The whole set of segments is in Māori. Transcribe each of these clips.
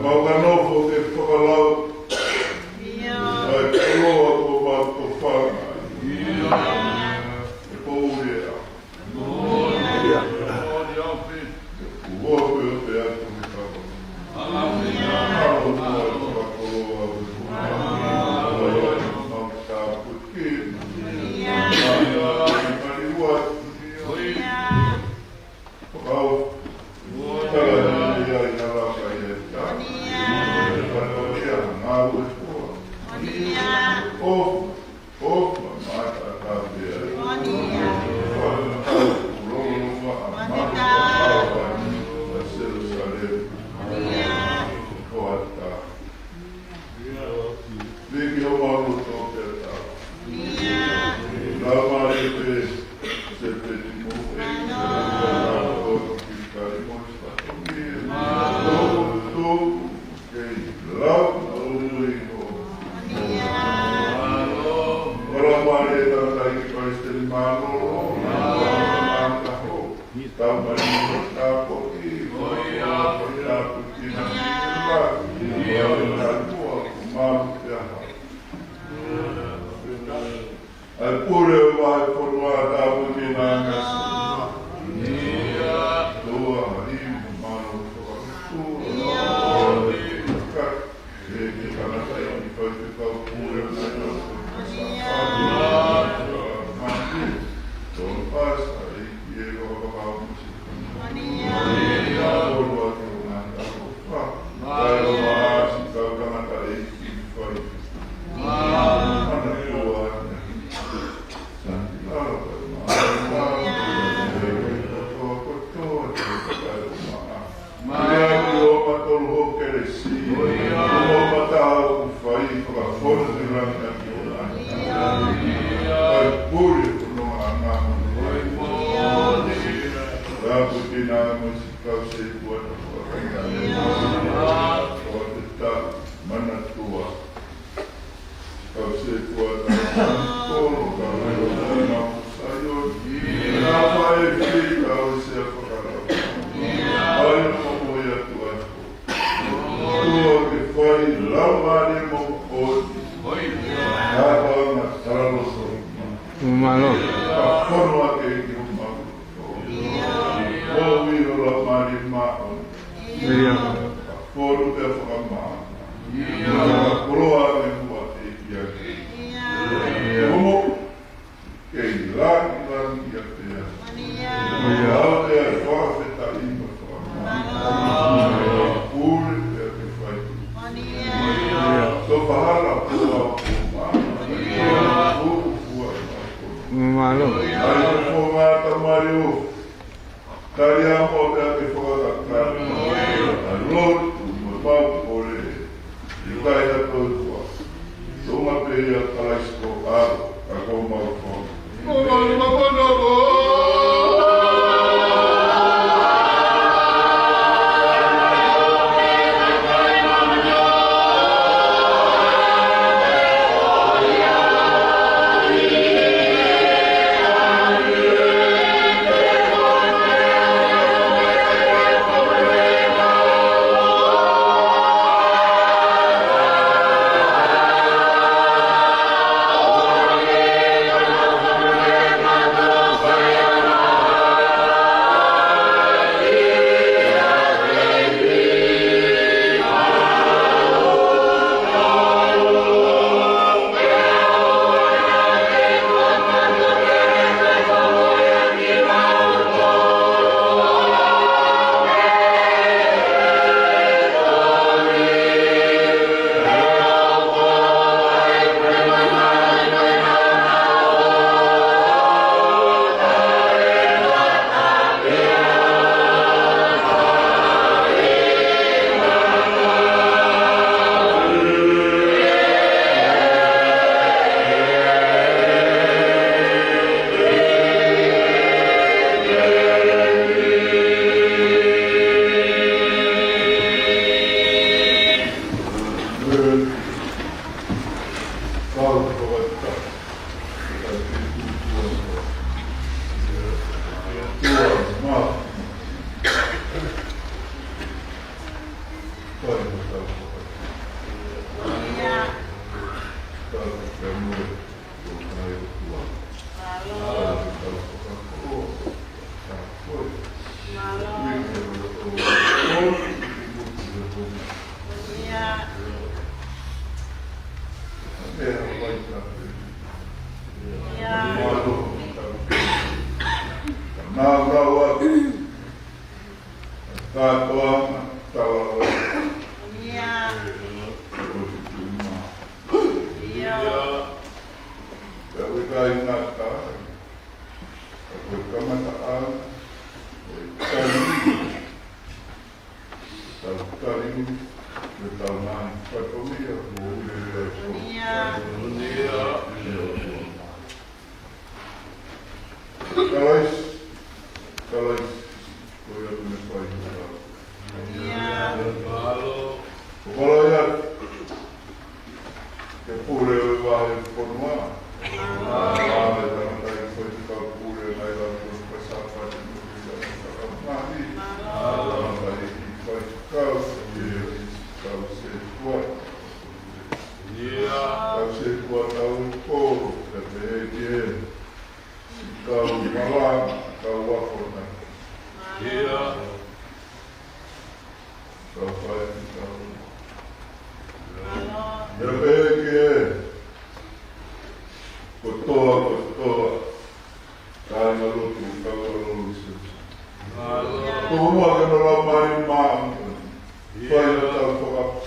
Mau ka novo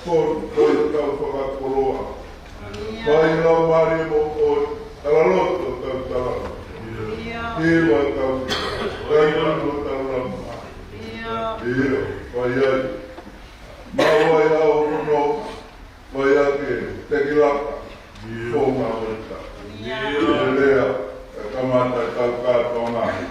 Koi tau whakakoroa. Pai ngā mare mo o Taraloto tau Taraloto. Hewa tau Kaimano tau Rama. Eo, pai ai. Mawai au kuno, pai ake, teki laka. Ko ngā wata. Lea, kamata tau kātou ngāhi.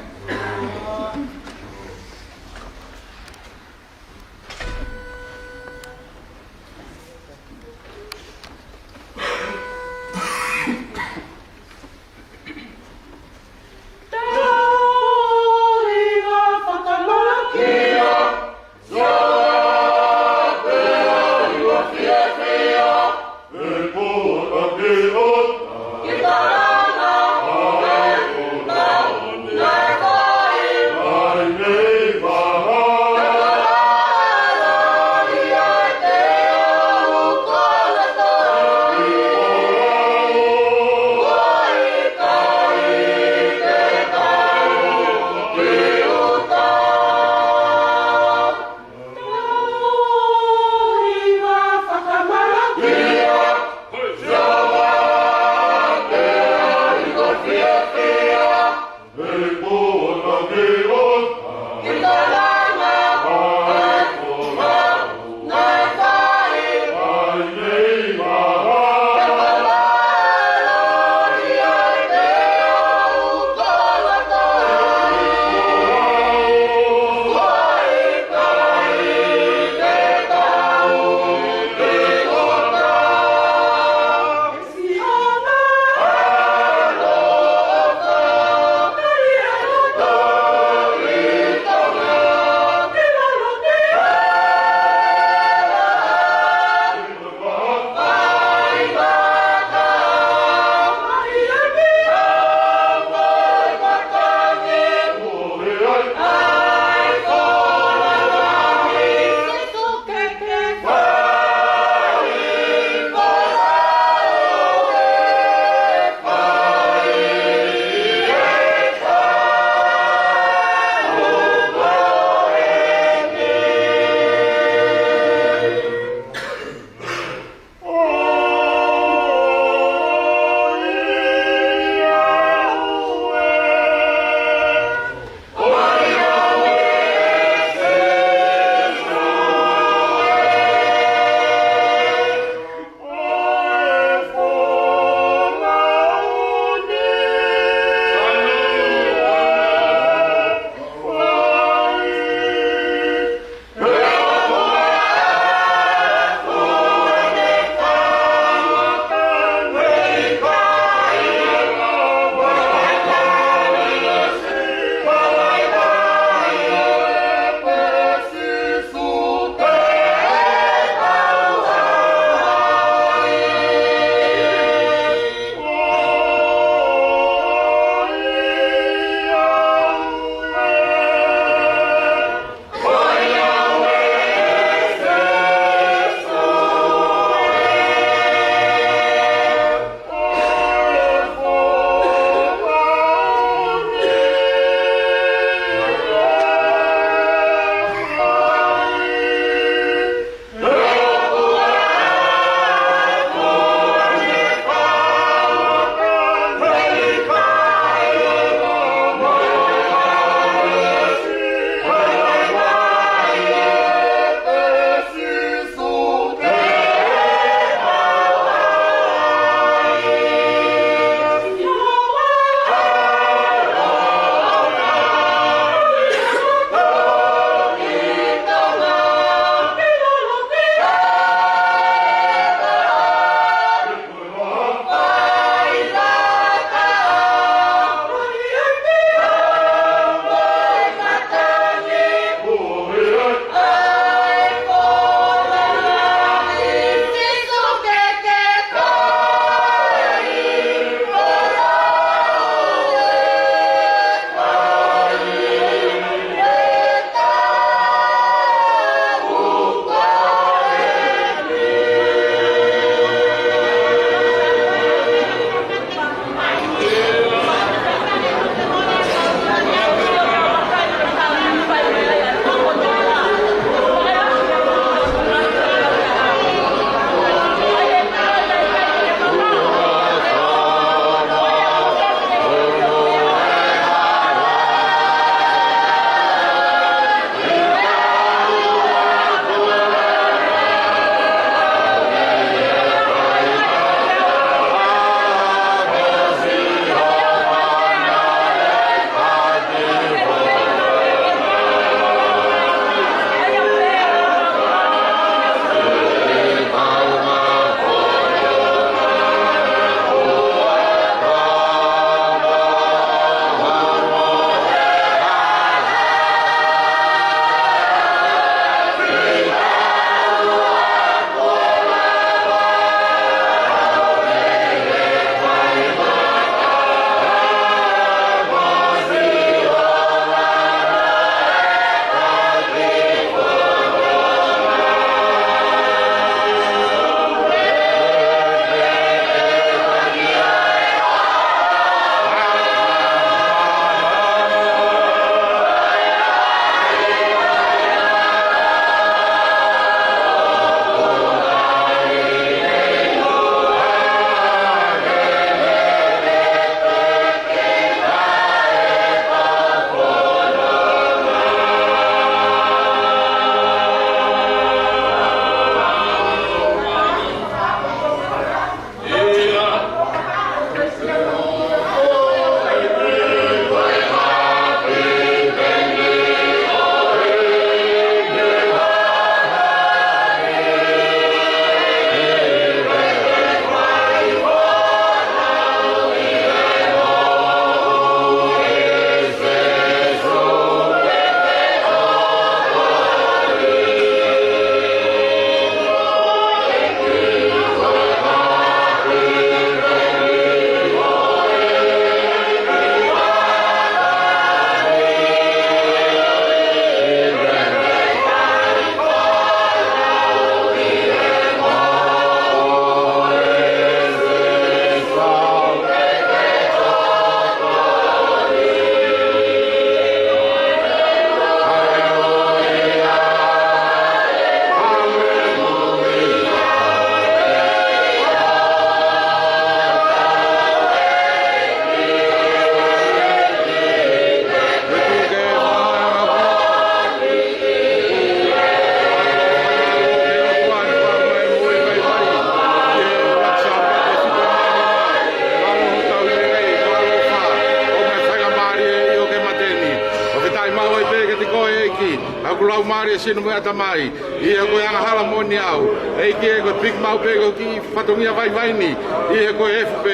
mari sino mo atamai. Ia ko yang hala moni au. Ei ke ko pik mau pe ko ki fatongia vai ni. Ia ko FP.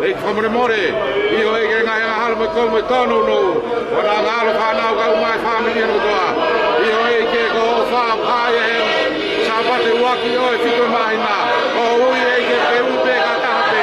Ei famore more. Ia e ke ngai hala mo ko mo tono no. Ora ngalo fa na ka mai family no toa. Ia e ke ko fa pa ye. Sabate waki o fito mai na. O ui e ke u pe ka ta pe.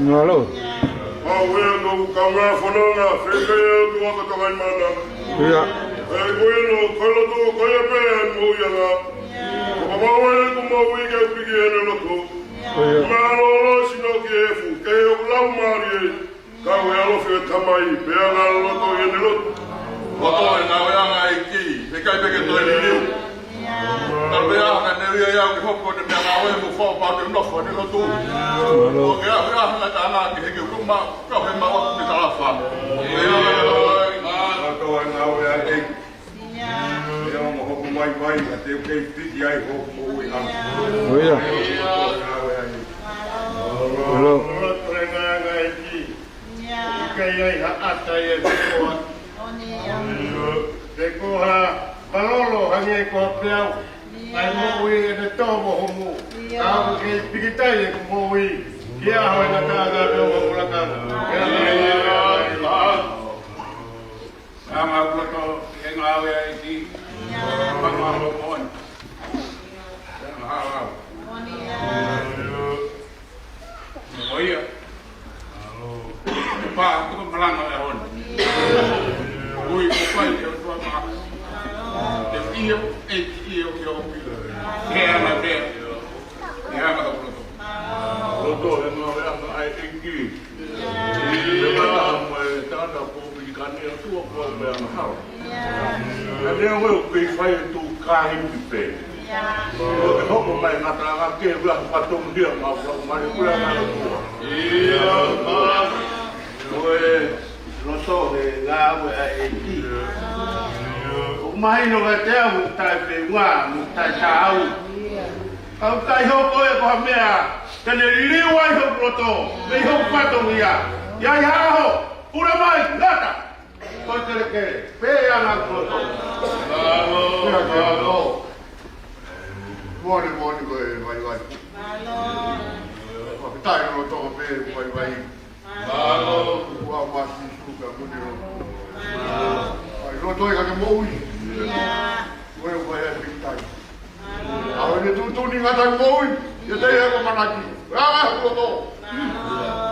Halo. Ah, bueno, kamera fonona, frente tu ka to kan mana. Iya. Bueno, kalau tu kaya pe mo yanga. Ko ma wale ko mo wi ke pigi ene lo ko. Ma lo sino ke fu, ke o la mari. Ka we alo fe tamai, pe ala lo to ene lo. Ko to na we anga iki, pe kai pe ke to ene liu. Tapi ya kan dia yang hoppo de me ngawe mo fo pa de no fo de lo tu. O ya ya na ta na ke ke ku ma ka he ma wa ni ta fa. Ya to na we ai ke. Ya mo hoppo mai mai ate ke ti ai hoppo we am. O ya. Hello. Trenga ga iki. Ke ai ha ata ye ko. Oni ya. De ko ha balolo hangi ko piau. Ai mo wi de to mo homu. Ka ke pigitai ko mo wi. Kia ho na ta ga do mo la ka. Ama ko to en awe ai ki. Pa ma mo on. Oia. Pa ko malang ai hon. Ui ko pai ke to ma. Te io e io che ho qui. Che è una vera. Ya ma ko to. Roto no ai ingi. Le mata mo ta ta ko bi kan ni tu ko me ma ha. Ya. Le wo pe fai tu ka hin pe. Ya. Ko ko mai na ta ga ke bla pa to dia ma ko ma ni kula na ko. Iya ma. Oe no so de la we ai ingi. Mai no ga te au tai pe wa mu tai tau. Kau kai ho ko e ko mea. Tene li wa ho proto. Me ho pato ia. Ya ya ho. Pura mai lata. Ko ke pe ya na proto. Bravo. Mori ko e vai. Bravo. Ko tai no to pe vai. Bravo. Wa wa si su ka mu ni ro. Bravo. Ai ro to e ka ke mo ui. Ya. Bueno, voy a pintar. Ahora tú ni ngata moi. Yo te digo manaki. Ah, todo.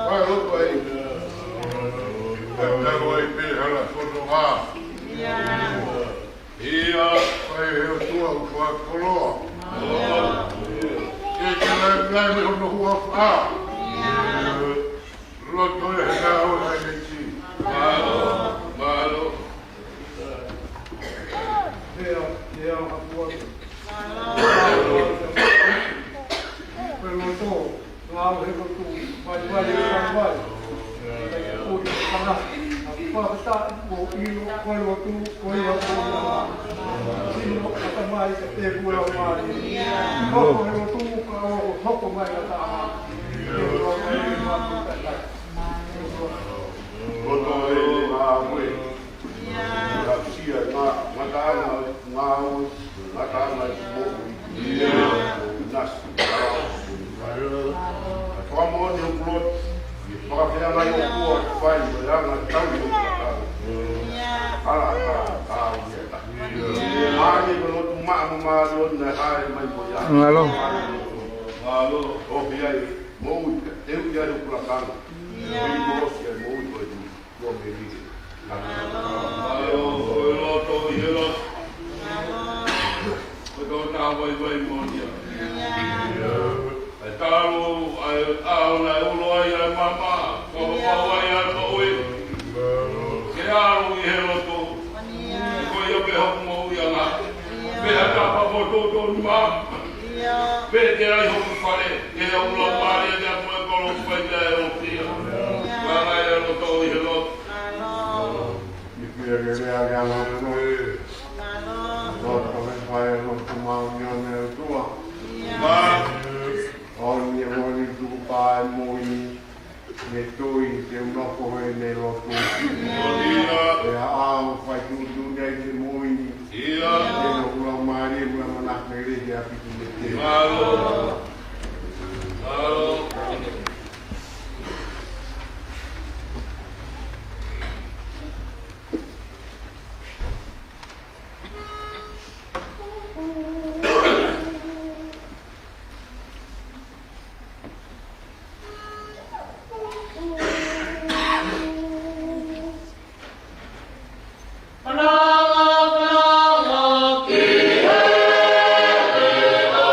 Vai loco aí. Eu vou ir pela foto lá. Ya. Ia, vai eu tua o colo. Ya. Que me no rua. Ah. Ya. Loco é na hora de. Malo. Dia aku perlu tu, ngau itu tu, baju-baju yang baik. Aku panas. Pagkata mo, ilo, koyo tu, koyo tu, sino katamay ka tegura mali. Koyo tu, hoko may katama. Roto e ngā moe. Ngā pisia, ngā tāna, ngā au, ngā tāna i mōku i nasi. Toa mō ni ukulot, whakawhea ngai o kua whai, o ranga tauri o kua Ala, au ia. Māni ko lotu maamu maari o nai hae mai ko ia. Ngalo. Ngalo, o hiai, mōu i ka teu ia i ukula kanga. Mei mōsi ai mōu i koe tu, kua me rige. Ngalo, o loto i he loto. Ko tō tā vai mōnia. Ai tālo, ai au nai ulo ai ai mama, ko pau ai ai maui. Ke aro i he loto, ko ia pe hoku mau ia ngā. Pe hata papo tō ni mā. Pe te ai hoku whare, ke hea ulo pāre te apu e kolo pai te e rotia. Ka ngai e loto i he loto. I pia ke rea ke ana koe. Loto me whae loto maungi ane o tua. Oni e wani tuku pāe moini. Me tui te unoko hoi ne loto. E a ao whai tutu nei te moini. E no ula maari e mula manak me rehe a pitu me te. Ngalo. Pananga ki he te o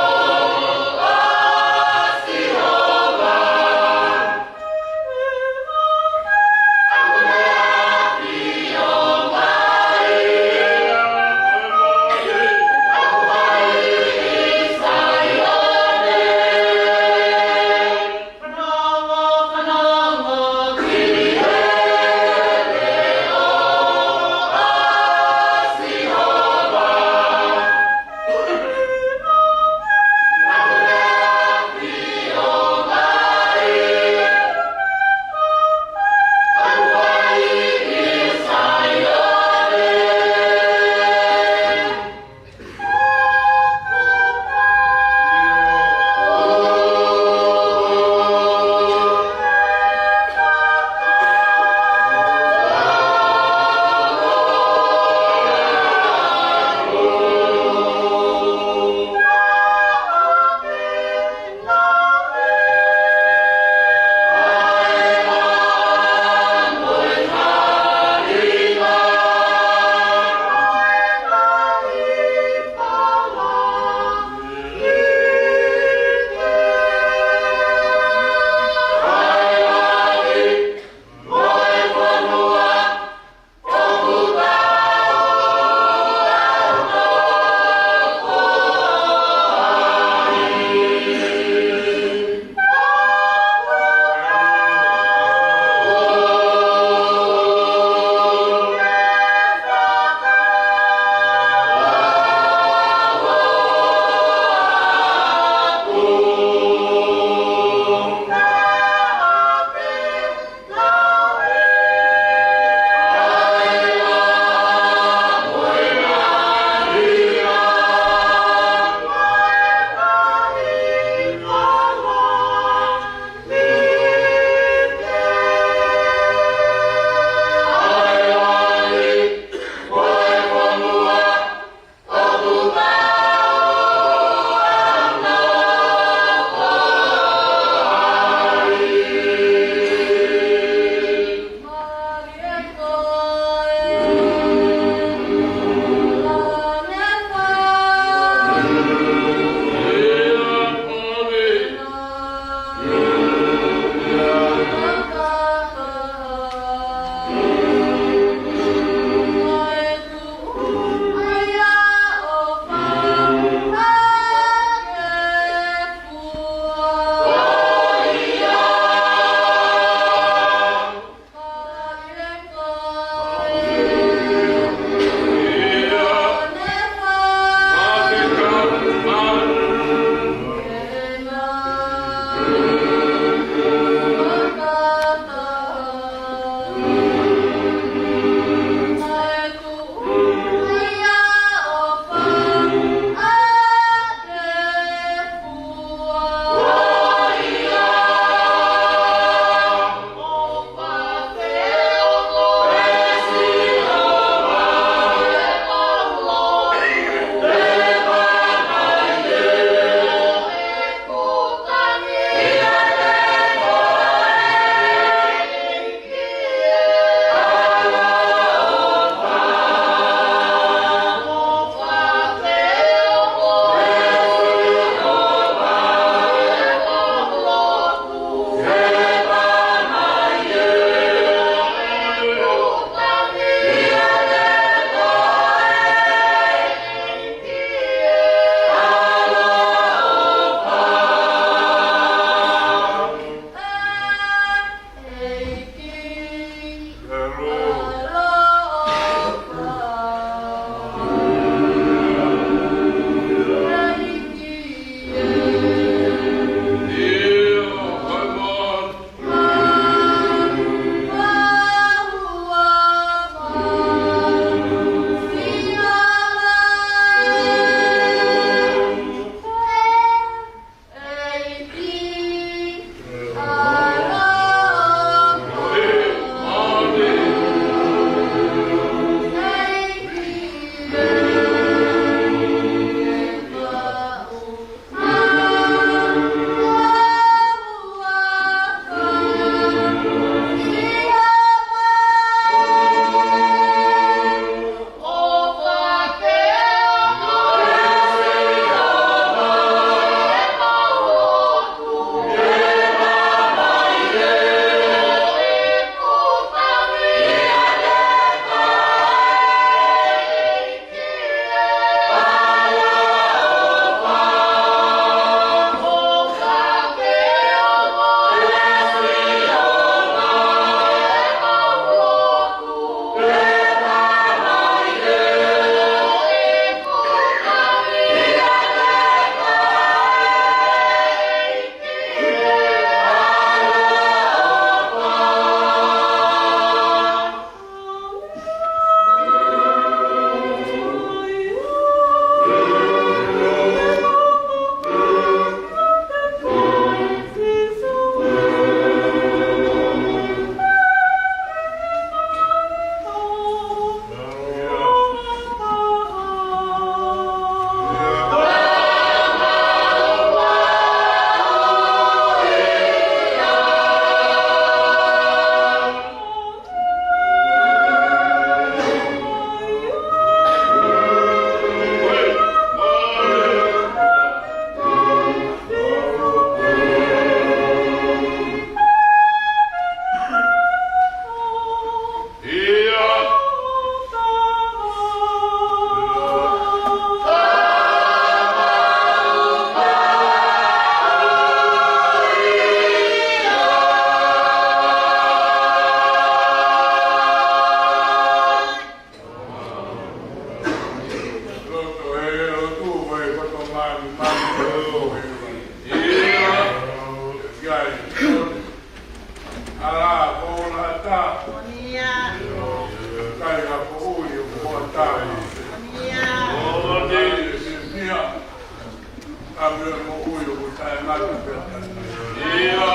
Ia.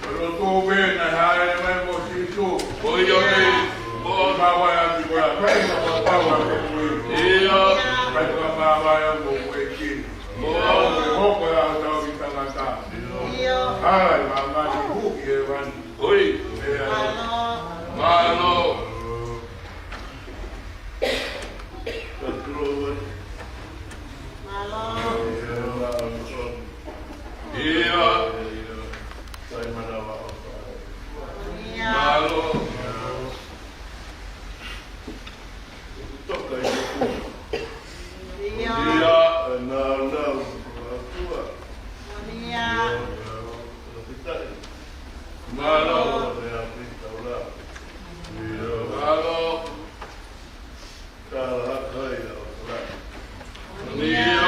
Pero tu ven na hai mai mo situ. Oi oi. Mo bawa ya di bola. Bawa ia. Pai ka bawa ya mo weki. Mo ko ya ta kita ngata. Ia. Hai mama di buki evan. Oi. Malo. Iya. Saya mana awak? Malo. Stop lagi. Iya. Nana. Tua. Iya. Malo. Malo. Kalah kaya. Iya.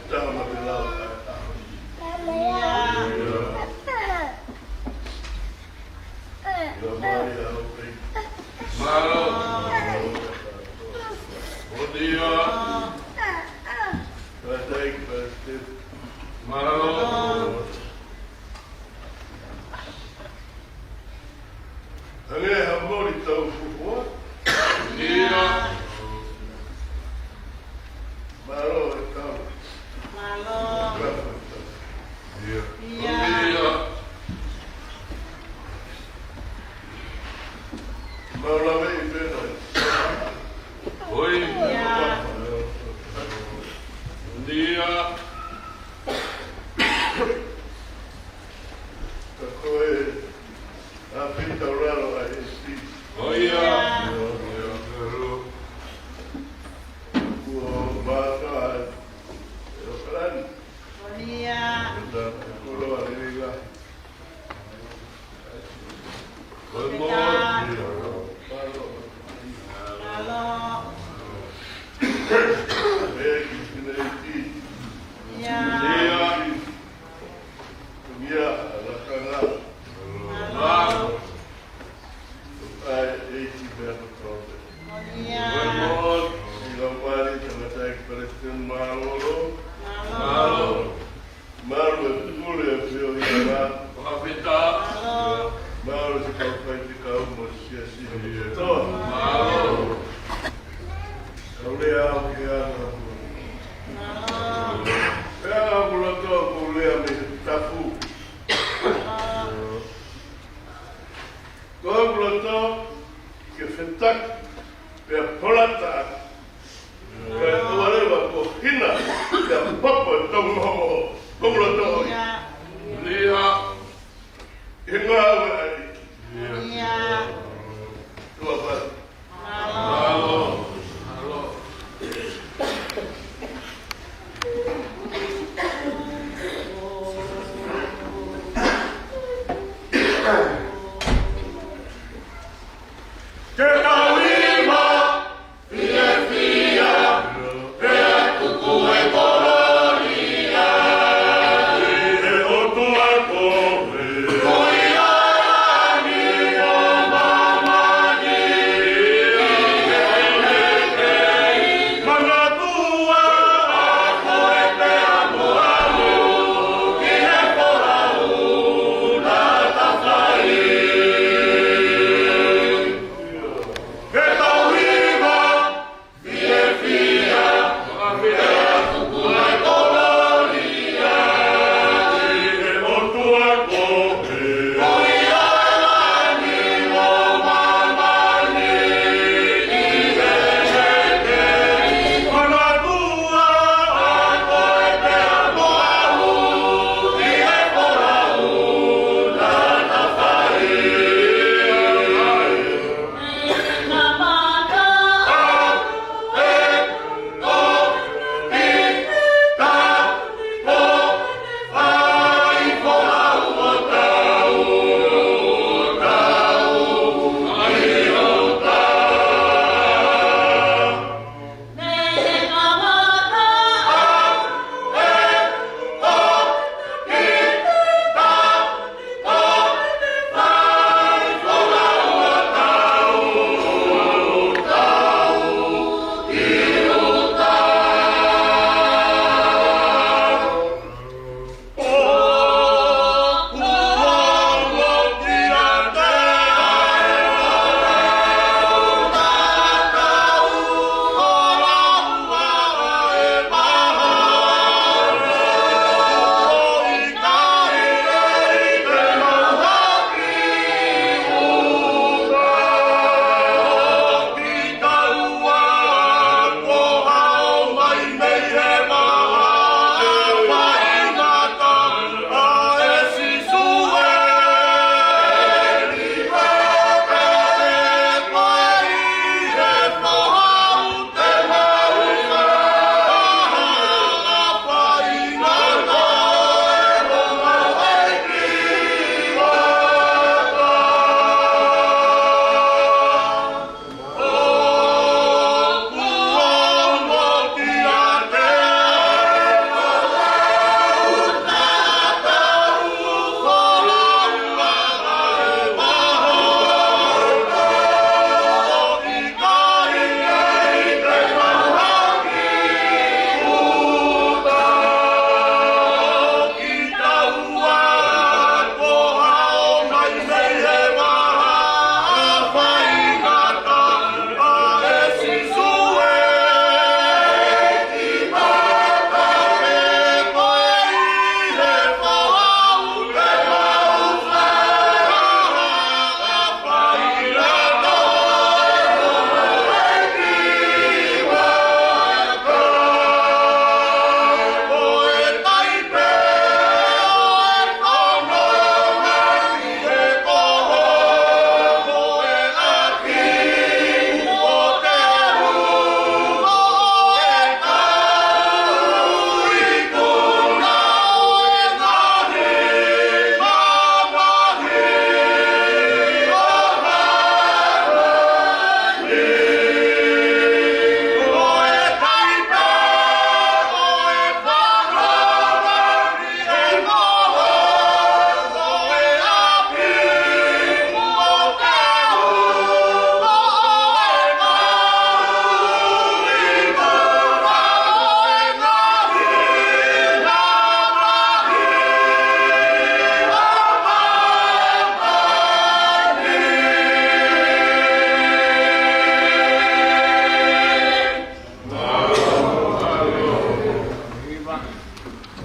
Jangan bilang. Malo. Dia. Baik, baik. Malo. Hanya hamba ditahu semua. Dia. Malo tahu. Malo. Dia. Dia. Malo ini benar. Oi. Dia. Dia. Kau apa itu orang lain sih? Oh iya. Bahkan, kan? Oh iya. Kalau ini lah. Halo.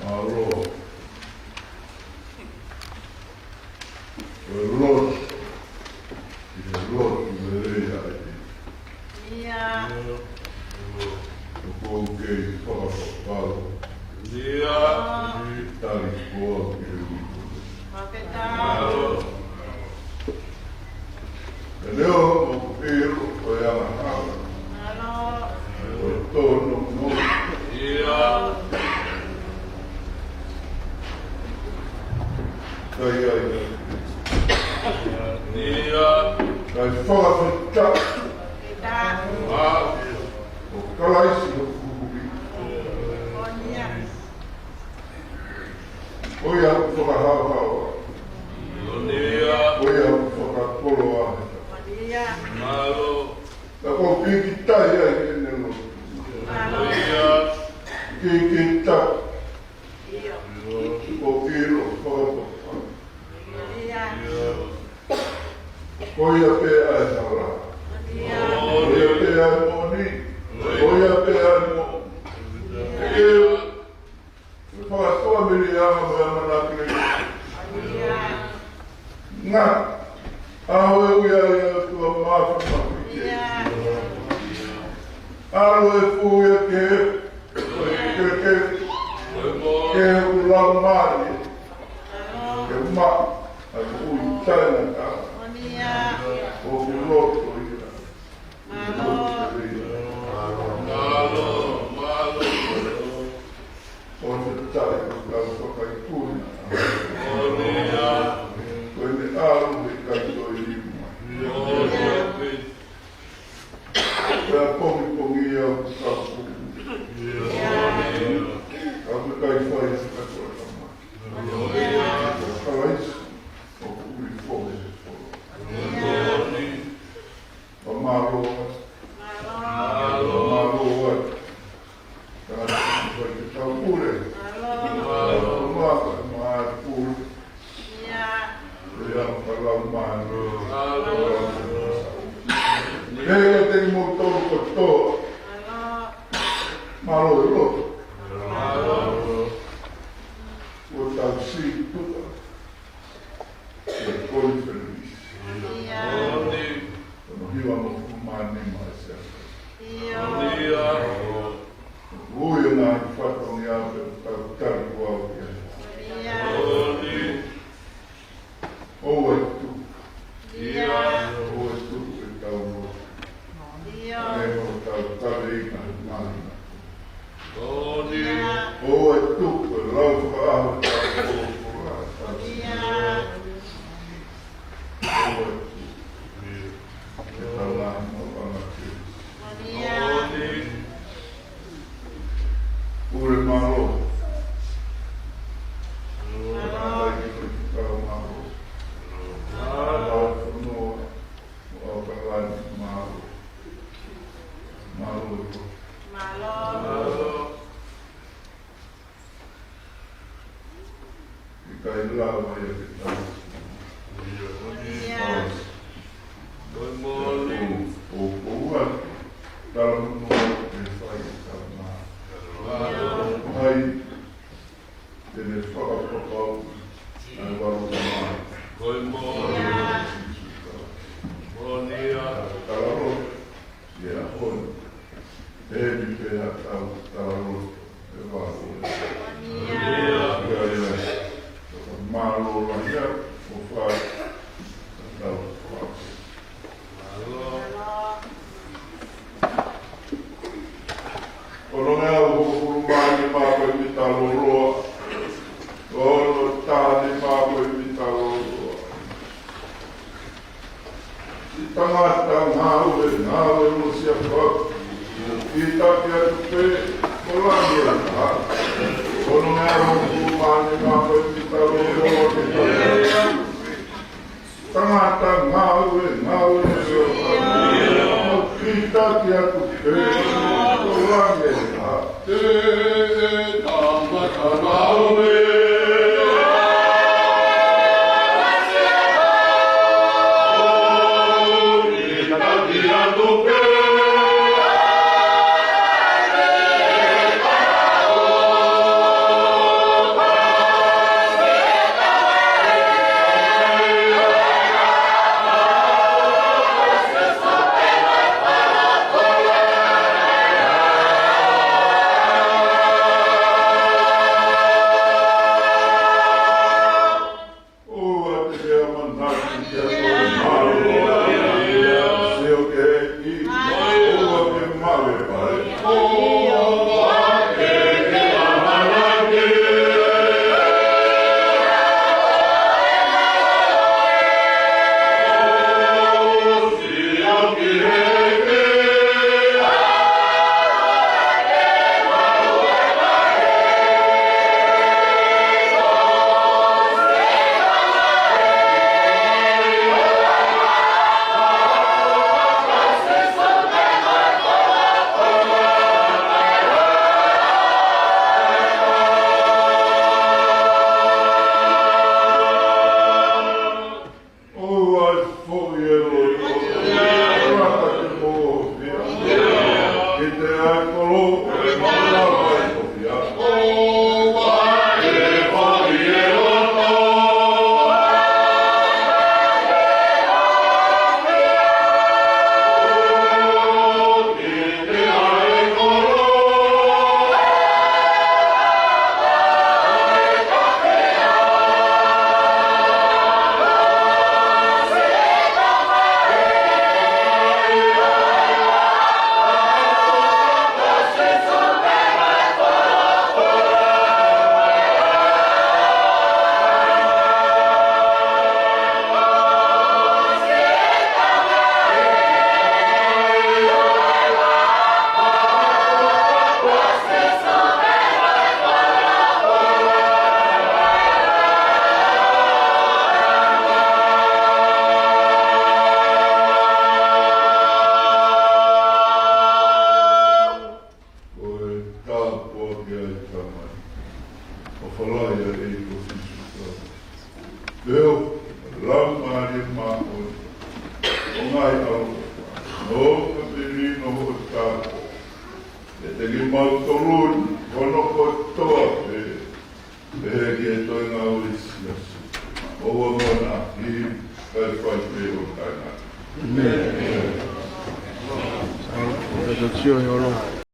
Alo. Los. Los vereja. Ia. O que fala. Dia. Tá boa. Papetau. Entendeu? O pelo foi a marcada. Alô. O torno no. Dia. Aí. Dia. Aí fala de cá. Kita. O calaísmo do Cubi. Bonia. Oi, a focarrava. Dia. Oi, a focarrava. Bonia. Malo. Da copia que tá aí, né? Alô. Dia. Que tá. Io. O pelo, foto. Ia. Oi, a pé a sala. Bonia. Oi, a pé a moni. Oi, a pé a mo. Eu falo só a miliana, mas na cliente. Bonia. Na. Eu ia tua máfia. Ia. Eu fui aqui. Que o lamari. Alô. Que o ma. O China, tá? Bonia. O piloto. Alô. Malo. Malo. Onde sai o carro só cai tudo. Dia. Quando árvore cai dois livros. Já comia o sapo. Quando cai fora esse pessoal também. Fala isso. O público foi esse. O maroa. Maroa. Vai ficar pura. Alô. Mar pura. Ia. Já falar mar. Malo. Eu tenho motor cotô. Alô. Maroa. Malo. O taxi tudo. Foi feliz. Ia. Não íamos fumar nem mais. Io. Dia. Ui, na fato minha tá igual. Bonia. Ou é tu, Ia. ou é tu que tá o Io. tá aí na máquina. Dia. Ia. Ou é tu que lá o carro tá por lá. Ia. Ou é tu que tá lá no Bonia. o irmão. Alô. Malo. Bonia. Good morning. Good morning. Bom dia. o whalai a e ko fisu. Leo, lau maari ma o ngai au, o ka te rino o tāko. E te ki mau toluni, ono ko toa e ki e toi ngā urisi asu. O wa mona, i kai whai pēro kai ngā. Amen. Amen.